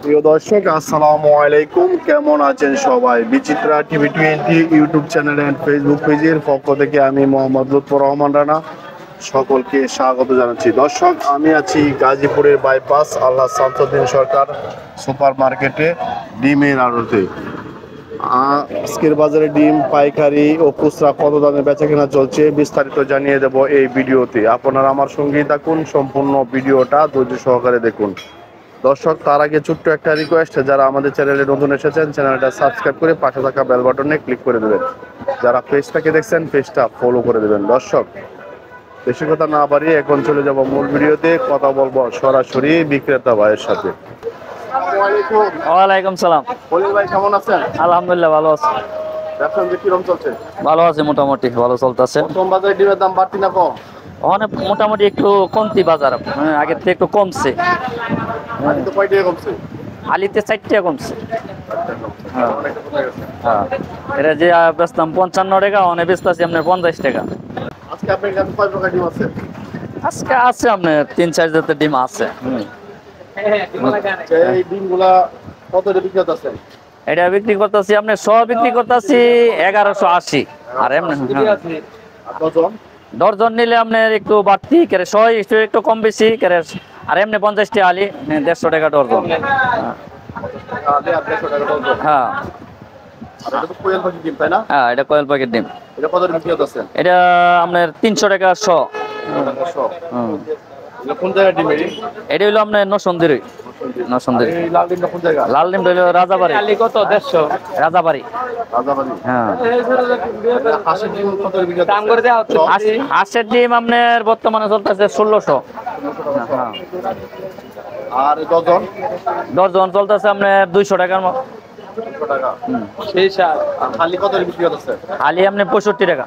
প্রিয় দর্শক, আসসালামু আলাইকুম। কেমন আছেন সবাই? Bichitra TV 20 YouTube channel and Facebook পেজের পক্ষ থেকে আমি মোহাম্মদ লুৎফর রহমান রানা সকলকে স্বাগত জানাচ্ছি। দর্শক, আমি আছি গাজীপুরের বাইপাস আল্লাহ শামসুদ্দিন সরকার সুপার মার্কেটে ডিমের আড়তে। আজকের বাজারে ডিম পাইকারি ও খুচরা কত দামে বেচা কেনা চলছে বিস্তারিত জানিয়ে দেব এই ভিডিওতে। আপনারা আমার সঙ্গেই থাকুন, সম্পূর্ণ ভিডিওটা ধৈর্য সহকারে দেখুন। দর্শক, তার আগে ছোট্ট একটা রিকোয়েস্ট, যারা আমাদের চ্যানেলে নতুন এসেছেন চ্যানেলটা সাবস্ক্রাইব করে পাশে থাকা বেল বাটনে ক্লিক করে দেবেন। যারা পেজটাকে দেখছেন পেজটা ফলো করে দেবেন। দর্শক, বেশি কথা না বাড়িয়ে এখন চলে যাব মূল ভিডিওতে। কথা বলবো সরাসরি বিক্রেতা ভাইয়ের সাথে। ওয়ালাইকুম সালাম। খলিল ভাই, কেমন আছেন? আলহামদুলিল্লাহ ভালো আছে। ব্যবসা কিরকম চলছে? ভালো আছে, মোটামুটি ভালো চলতেছে। প্রথম বাজারে ডিমের দাম বাড়তি না কম? অনেক মোটামুটি একটু কমতি বাজার, আগের থেকে একটু কমছে। তো কয় টাকা কমছে? আলিতে 4 টাকা কমছে। অনেকটা কমে গেছে। হ্যাঁ, এটা যে বেচতাম 55 টাকা, অনেক বেচতেছি আপনার 50 টাকা। আজকে আপনার কাছে কয় প্রকার ডিম আছে? আজকে আছে আপনার 3-4 জাতের ডিম আছে। এই ডিমগুলা কত দিয়ে বিক্রি করতেছেন? এটা বিক্রি করতেছি আপনার বিক্রি করতেছি 1180। আর এমনি আর ডজন? দর্জন নিলে আপনার একটু বাড়তি কেরে 100 একটু কম বেশি কেরে। আর এমনি 50 টাকা আলি 150 টাকা ডর্জন। আলে আর 150 টাকা ডজন। হ্যাঁ আর এটা তো কোয়েল পাখি ডিম, তাই না? হ্যাঁ, এটা কয়েল প্যাকেট ডিম। এটা কত দিয়ে বিক্রি করতেছেন? এটা আপনার 300 টাকা 100। এটা কোন জায়গার ডিম এই? এটা হলো আপনার নসন্দির। এই লাল ডিমটা কোন জায়গা? লাল ডিম হলো রাজাবাড়ি। কত 150 রাজাবাড়ি। রাজাবাড়ি। হ্যাঁ, হাঁসের ডিম কত দিয়ে বিক্রি করতেছেন? হাঁসের ডিম আপনার বর্তমানে চলতেছে 1600। হ্যাঁ, আর ডজন? দর্জন চলতেছে আপনার 200 টাকার মতো। 200 টাকা। সেই সার। আর খালি কত দিয়ে বিক্রি করতেছেন? আলি আপনার 65 টাকা।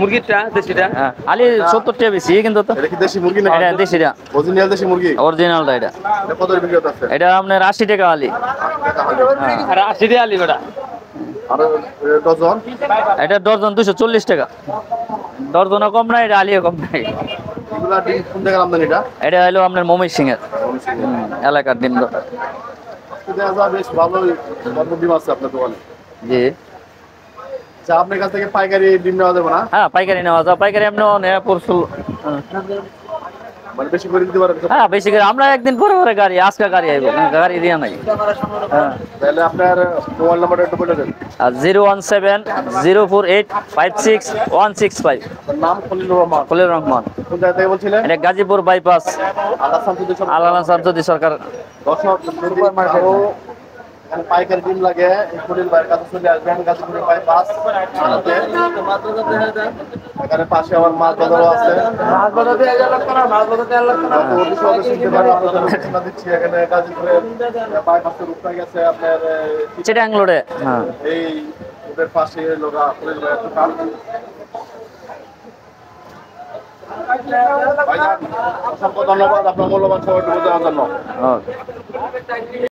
মুরগিটা দেশিটা। হ্যাঁ, আলি 70 টাকা বেশি কিন্তু তো। এটা কি দেশি মুরগি না? এটা দেশিটা, অরিজিনাল দেশি মুরগি? অরিজিনালটা। এটা এটা কত দিয়ে বিক্রি করতেছেন? এটা আপনার 80 টাকা আলি। 80 টাকা হালি। হ্যাঁ, আর 80 দিয়ে আলি বেটা। আর ডজন? এটা ডর্জন 240 টাকা। ডর্জনও কম নাই, এটা আলিও কম নাই। এগুলা ডিম কোন জায়গার আমদানি এটা? এটা হলো আপনার মমির সিং এর এলাকার ডিম। দেখা যায় বেশ ভালোই ডিম আছে আপনার দোকানে। জি, আচ্ছা, আপনার কাছ থেকে পাইকারি ডিম নেওয়া যাবে না? হ্যাঁ পাইকারি নেওয়া যায়। পাইকারি এমনি নেওয়া পরশু। মানে বেশি করে দিতে পারেন তো? হ্যাঁ, বেশি করে আমরা একদিন পরে পরে গাড়ি, আজকে গাড়ি আইব, গাড়ি দিয়া নাই। হ্যাঁ, তাহলে আপনার মোবাইল নাম্বারটা একটু বলে দেন। আর 017-048-56-165। আপনার নাম? খলিলুর রহমান। খলিল রহমান। কোন জায়গা থেকে বলছিলেন? এটা গাজীপুর বাইপাস আল্লাহ শামসুদ্দিন সরকার। আল্লাহ শামসুদ্দি সরকার। দর্শক, যদি কারো এখানে পাইকারি ডিম লাগে এই খলিল ভাইয়ের কাছে চলে আসবেন। গাজীপুরের বাইপাস এখানে পাশে আমার মাছ বাজারও আছে। অতি সহজে চিনতে পারেন। আপনাদের লোকেশনটা দিচ্ছি। এখানে গাজীপুরের বাইপাসের রূপটা গেছে আপনার চিটাং রোডে। হ্যাঁ, এই রোডের পাশে লোক খলিল ভাইয়ের দোকান। ভাইজান, অসংখ্য ধন্যবাদ আপনার মূল্যবান সময়টুকু দেওয়ার জন্য। ওকে।